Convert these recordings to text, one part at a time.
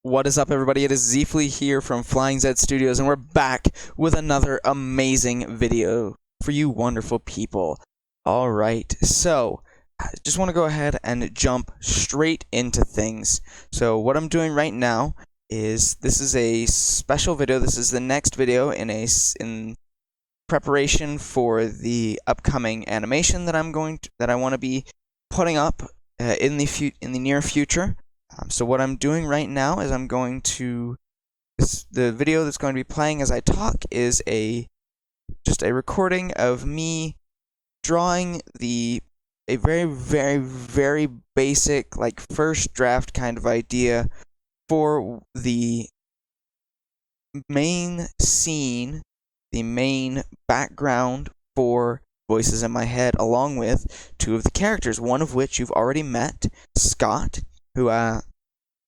What is up, everybody? It is Zeifly here from Laughlin'Z Studios, and we're back with another amazing video for you wonderful people. Alright, so I just want to go ahead and jump straight into things. So what I'm doing right now is, this is a special video. This is the next video in preparation for the upcoming animation that I want to be putting up in the near future. So what I'm doing right now is the video that's going to be playing as I talk is just a recording of me drawing a very, very, very basic, like, first draft kind of idea for the main scene, the main background for Voices in My Head, along with two of the characters, one of which you've already met, Scott, who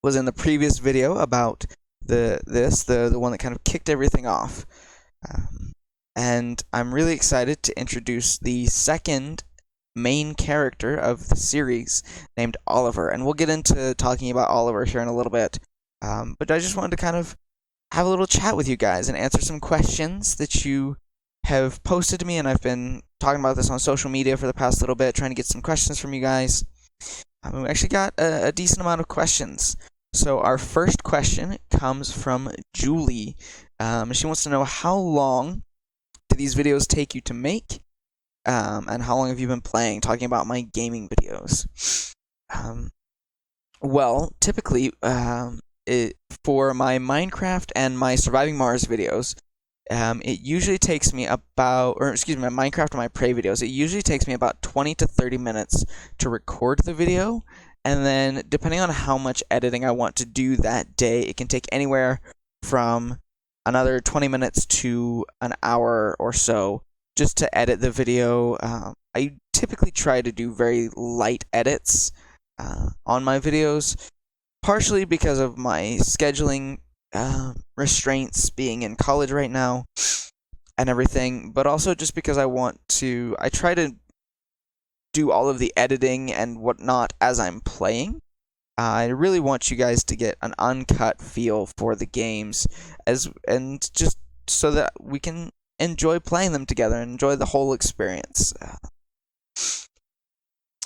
was in the previous video about the one that kind of kicked everything off. And I'm really excited to introduce the second main character of the series, named Oliver. And we'll get into talking about Oliver here in a little bit. But I just wanted to kind of have a little chat with you guys and answer some questions that you have posted to me, and I've been talking about this on social media for the past little bit, trying to get some questions from you guys. We actually got a decent amount of questions. So our first question comes from Julie. She wants to know, how long do these videos take you to make? And how long have you been playing? Talking about my gaming videos. Well, typically, for my Minecraft and my Surviving Mars videos, it usually takes me my Minecraft and my Prey videos, it usually takes me about 20 to 30 minutes to record the video, and then depending on how much editing I want to do that day, it can take anywhere from another 20 minutes to an hour or so just to edit the video. I typically try to do very light edits on my videos, partially because of my scheduling restraints, being in college right now and everything, but also just because I try to do all of the editing and whatnot as I'm playing. I really want you guys to get an uncut feel for the games, and just so that we can enjoy playing them together and enjoy the whole experience.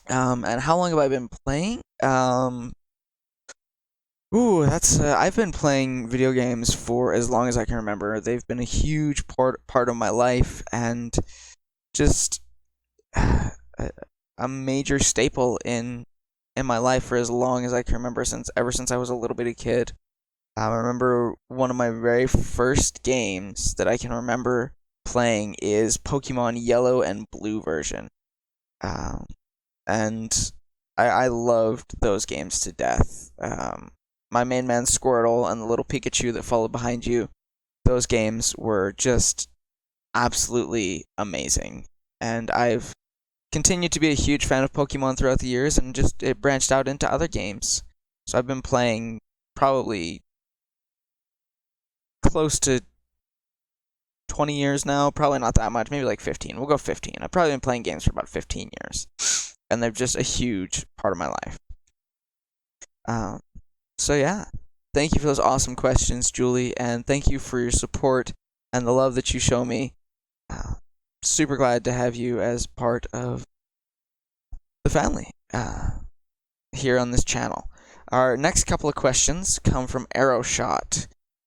And how long have I been playing? I've been playing video games for as long as I can remember. They've been a huge part of my life, and just a major staple in my life for as long as I can remember, ever since I was a little bitty kid. I remember one of my very first games that I can remember playing is Pokemon Yellow and Blue version. And I loved those games to death. My main man Squirtle and the little Pikachu that followed behind you, those games were just absolutely amazing. And I've continued to be a huge fan of Pokemon throughout the years, and it branched out into other games. So I've been playing probably close to 20 years now, probably not that much, maybe like 15. We'll go 15. I've probably been playing games for about 15 years, and they're just a huge part of my life. So yeah, thank you for those awesome questions, Julie, and thank you for your support and the love that you show me. Super glad to have you as part of the family here on this channel. Our next couple of questions come from Arrowshot.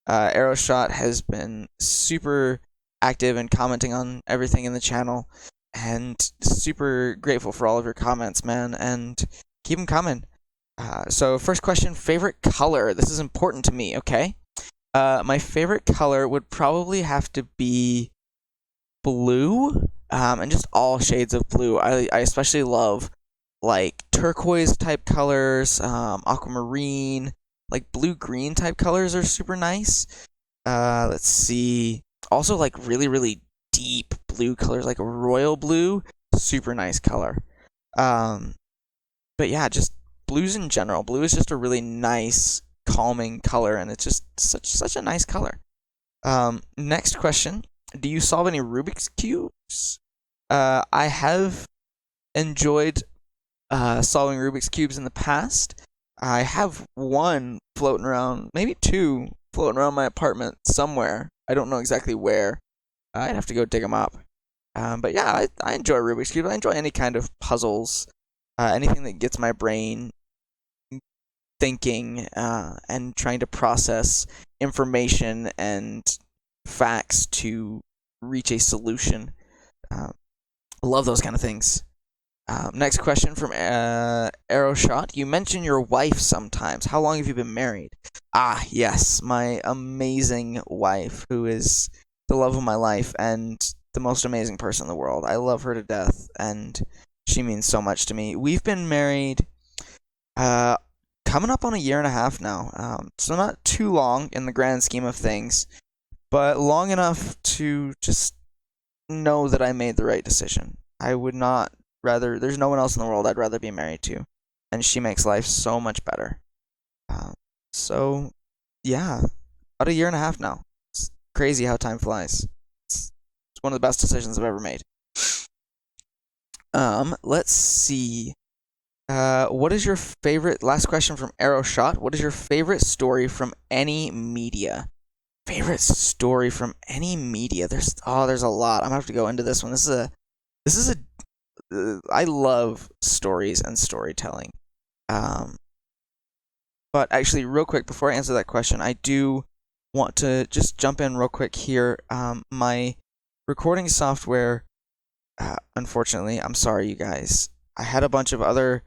Arrowshot has been super active and commenting on everything in the channel, and super grateful for all of your comments, man, and keep them coming. So first question, favorite color. This is important to me, okay? My favorite color would probably have to be blue, and just all shades of blue. I especially love, like, turquoise type colors, aquamarine, like blue-green type colors are super nice. Let's see. Also, like, really, really deep blue colors, like royal blue, super nice color. But yeah, just blues in general. Blue is just a really nice, calming color, and it's just such a nice color. Next question. Do you solve any Rubik's Cubes? I have enjoyed solving Rubik's Cubes in the past. I have one floating around, maybe two floating around my apartment somewhere. I don't know exactly where. I'd have to go dig them up. But yeah, I enjoy Rubik's Cube. I enjoy any kind of puzzles, anything that gets my brain thinking and trying to process information and facts to reach a solution. I love those kind of things. Next question from Arrowshot. You mention your wife sometimes. How long have you been married? Ah, yes, my amazing wife, who is the love of my life and the most amazing person in the world. I love her to death, and she means so much to me. We've been married coming up on a year and a half now, so not too long in the grand scheme of things, but long enough to just know that I made the right decision. I would not rather, there's no one else in the world I'd rather be married to, and she makes life so much better. So, yeah, about a year and a half now. It's crazy how time flies. It's one of the best decisions I've ever made. Let's see. What is your favorite? Last question from Arrowshot. What is your favorite story from any media? Favorite story from any media? There's a lot. I'm gonna have to go into this one. This is a. I love stories and storytelling. But actually, real quick before I answer that question, I do want to just jump in real quick here. My recording software, unfortunately, I'm sorry, you guys. I had a bunch of other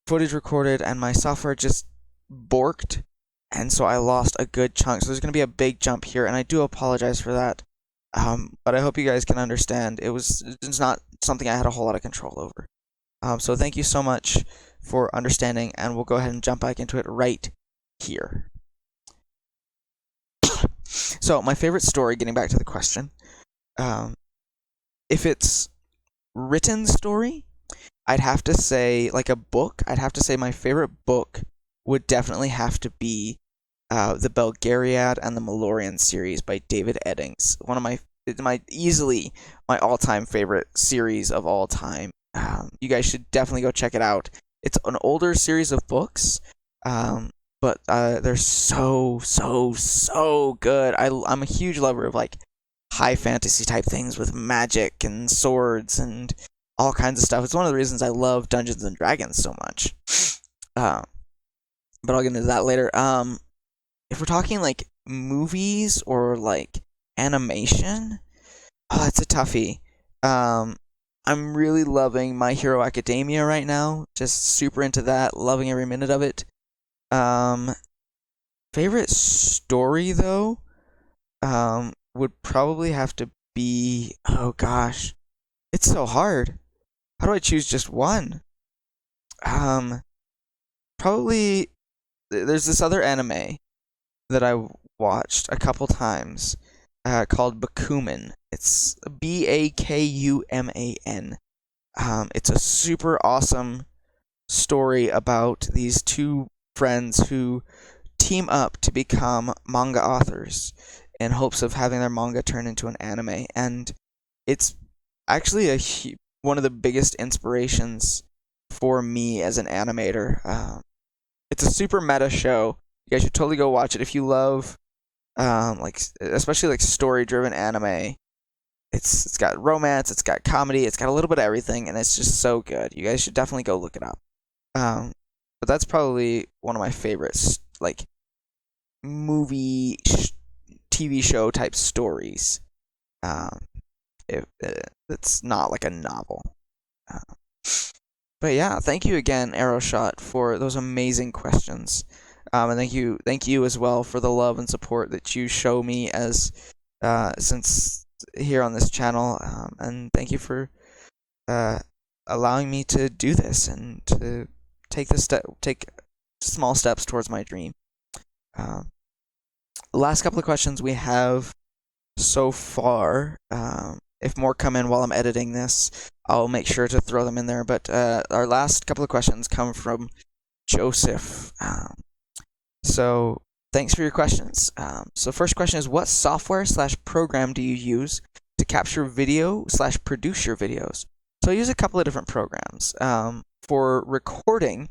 footage recorded, and my software just borked, and so I lost a good chunk. So there's going to be a big jump here, and I do apologize for that. But I hope you guys can understand. It's not something I had a whole lot of control over. So thank you so much for understanding, and we'll go ahead and jump back into it right here. So my favorite story, getting back to the question, if it's written story, I'd have to say, like a book, I'd have to say my favorite book would definitely have to be the Belgariad and the Malorian series by David Eddings. One of my easily my all-time favorite series of all time. You guys should definitely go check it out. It's an older series of books, but they're so good. I'm a huge lover of like high fantasy type things with magic and swords and all kinds of stuff. It's one of the reasons I love Dungeons and Dragons so much. But I'll get into that later. If we're talking like movies or like animation, it's a toughie. I'm really loving My Hero Academia right now. Just super into that, loving every minute of it. Favorite story though, would probably have to be, oh gosh, it's so hard. How do I choose just one? Probably there's this other anime that I watched a couple times called Bakuman. It's Bakuman. It's a super awesome story about these two friends who team up to become manga authors in hopes of having their manga turn into an anime. And it's actually one of the biggest inspirations for me as an animator. It's a super meta show. You guys should totally go watch it if you love, like especially like story-driven anime. It's got romance, it's got comedy, it's got a little bit of everything, and it's just so good. You guys should definitely go look it up. But that's probably one of my favorites, like movie, TV show type stories. It's not like a novel. But yeah, thank you again, Arrowshot, for those amazing questions. And thank you as well for the love and support that you show me as since here on this channel. And thank you for allowing me to do this and to take small steps towards my dream. Last couple of questions we have so far. If more come in while I'm editing this, I'll make sure to throw them in there. But our last couple of questions come from Joseph. So thanks for your questions. So first question is, what software/program do you use to capture video/produce your videos? So I use a couple of different programs. For recording,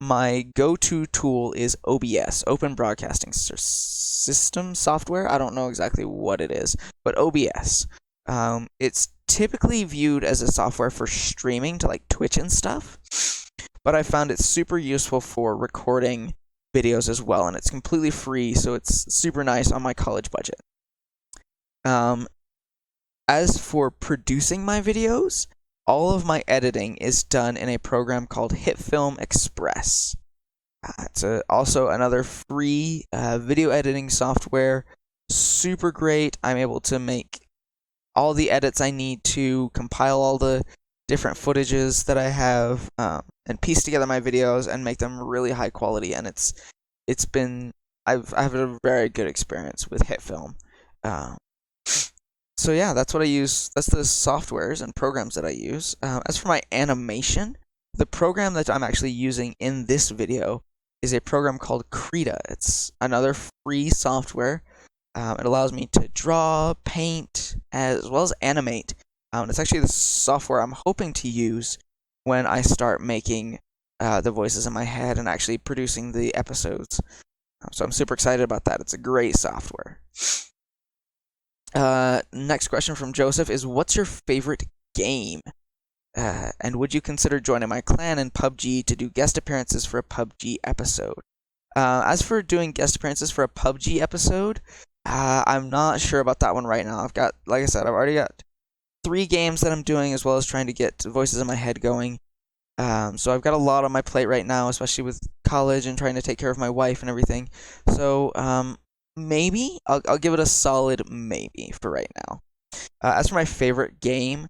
my go-to tool is OBS, Open Broadcasting System software. I don't know exactly what it is, but OBS. It's typically viewed as a software for streaming to like Twitch and stuff, but I found it super useful for recording videos as well, and it's completely free, so it's super nice on my college budget. As for producing my videos, all of my editing is done in a program called HitFilm Express. It's also another free video editing software. Super great. I'm able to make all the edits I need to, compile all the different footages that I have, and piece together my videos and make them really high quality. And I've had a very good experience with HitFilm. So yeah, that's what I use. That's the softwares and programs that I use. As for my animation, the program that I'm actually using in this video is a program called Krita. It's another free software. It allows me to draw, paint, as well as animate. It's actually the software I'm hoping to use when I start making the voices in my head and actually producing the episodes. So I'm super excited about that. It's a great software. Next question from Joseph is, what's your favorite game? And would you consider joining my clan in PUBG to do guest appearances for a PUBG episode? As for doing guest appearances for a PUBG episode, I'm not sure about that one right now. Like I said, I've already got 3 games that I'm doing, as well as trying to get voices in my head going. So I've got a lot on my plate right now, especially with college and trying to take care of my wife and everything. So, maybe I'll give it a solid maybe for right now. As for my favorite game,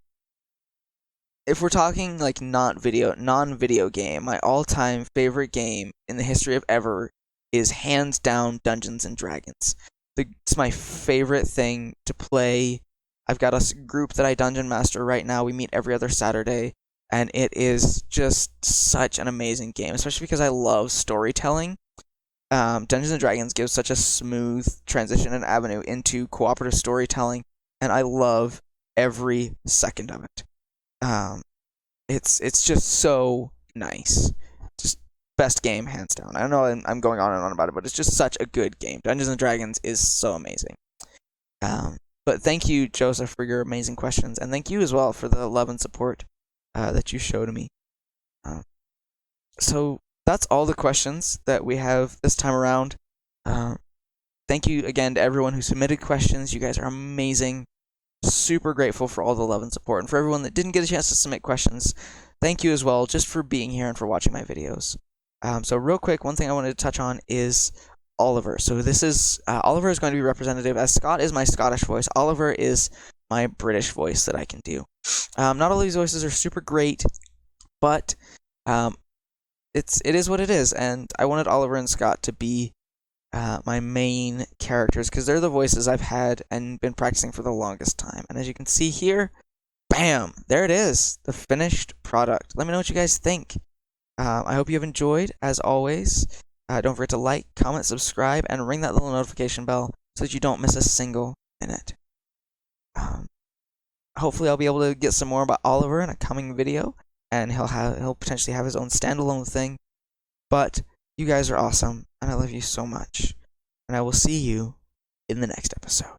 if we're talking like non-video game, my all-time favorite game in the history of ever is hands down Dungeons and Dragons. It's my favorite thing to play. I've got a group that I dungeon master right now. We meet every other Saturday, and it is just such an amazing game, especially because I love storytelling. Dungeons and Dragons gives such a smooth transition and avenue into cooperative storytelling, and I love every second of it. It's just so nice. Just best game, hands down. I know I'm going on and on about it, but it's just such a good game. Dungeons and Dragons is so amazing. But thank you, Joseph, for your amazing questions, and thank you as well for the love and support that you showed me. So that's all the questions that we have this time around. Thank you again to everyone who submitted questions. You guys are amazing. Super grateful for all the love and support. And for everyone that didn't get a chance to submit questions, thank you as well, just for being here and for watching my videos. So real quick, one thing I wanted to touch on is Oliver. So this is, Oliver is going to be representative, as Scott is my Scottish voice. Oliver is my British voice that I can do. Not all these voices are super great, but it is what it is, and I wanted Oliver and Scott to be my main characters, because they're the voices I've had and been practicing for the longest time. And as you can see here, bam, there it is, the finished product. Let me know what you guys think. I hope you have enjoyed, as always. Don't forget to like, comment, subscribe, and ring that little notification bell so that you don't miss a single minute. Hopefully I'll be able to get some more about Oliver in a coming video, and he'll potentially have his own standalone thing. But you guys are awesome, and I love you so much. And I will see you in the next episode.